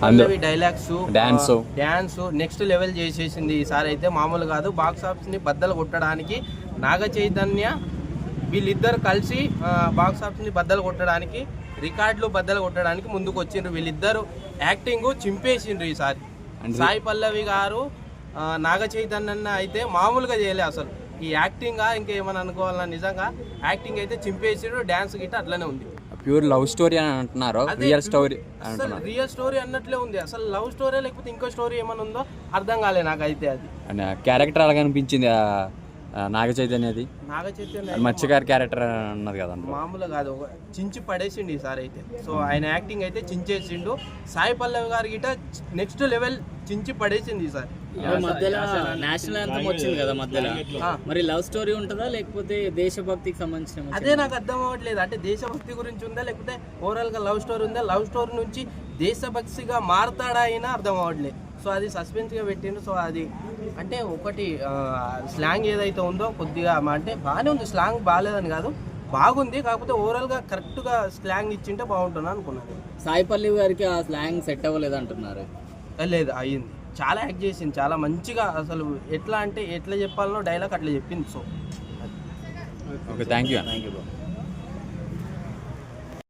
పల్లవి dialogues dance next level చేసేసింది ఈసారి అయితే మామూలు కాదు. బాక్స్ ఆఫీస్ ని బద్దలు కొట్టడానికి నాగ చైతన్య వీళ్ళిద్దరు కలిసి బాక్స్ ఆఫీస్ ని బద్దలు కొట్టడానికి రికార్డులు బద్దలు కొట్టడానికి ముందుకు వచ్చిండ్రు. వీళ్ళిద్దరు యాక్టింగ్ చింపేసిండ్రు ఈసారి. సాయి పల్లవి గారు నాగ చైతన్య అయితే మామూలుగా చేయలే అసలు. ఈ యాక్టింగ్ ఇంకేమని అనుకోవాలన్నా నిజంగా యాక్టింగ్ అయితే చింపేసిండ్రు. డ్యాన్స్ గిట్ట అట్లనే ఉంది. ప్యూర్ లవ్ స్టోరీ అని అంటున్నారు, రియల్ స్టోరీ అసలు రియల్ స్టోరీ అన్నట్లే ఉంది. అసలు లవ్ స్టోరీ లేకపోతే ఇంకో స్టోరీ ఏమైనా ఉందో అర్థం కాలే నాకైతే. అది క్యారెక్టర్ అలాగే అనిపించింది నాగ చైతన్యది. నాగ చైతన్య మత్స్యకారి క్యారెక్టర్ అన్నది కదా, మామూలు కాదు, చించి పడేసిండు ఈసారి అయితే. సో ఆయన యాక్టింగ్ అయితే చించేసిండు. సాయి పల్లవి గారి గిట నెక్స్ట్ లెవెల్ చించి పడేసింది ఈసారి. మధ్యలో నేషనల్ యాంథమ్ వచ్చింది కదా మధ్యలో, మరి లవ్ స్టోరీ ఉంటుందా లేకపోతే దేశభక్తికి సంబంధించిన? అదే నాకు అర్థం అవ్వట్లేదు. అంటే దేశభక్తి గురించి ఉందా లేకపోతే ఓవరాల్ గా లవ్ స్టోరీ ఉందా? లవ్ స్టోరీ నుంచి దేశభక్తిగా మారతాడా అయినా అర్థం అవ్వట్లేదు. సో అది సస్పెన్స్ గా పెట్టిండు. సో అది అంటే ఒకటి స్లాంగ్ ఏదైతే ఉందో కొద్దిగా అంటే బాగానే ఉంది. స్లాంగ్ బాగాలేదని కాదు, బాగుంది. కాకపోతే ఓవరాల్ గా కరెక్ట్ గా స్లాంగ్ ఇచ్చింటే బాగుంటుంది అనుకున్నాను. సాయి పల్లవి గారికి ఆ స్లాంగ్ సెట్ అవ్వలేదు అంటున్నారు. లేదు, అయ్యింది. చాలా యాక్ట్ చేసింది, చాలా మంచిగా. అసలు ఎట్లా అంటే ఎట్లా చెప్పాలనో డైలాగ్ అట్లా చెప్పింది. So okay, thank you.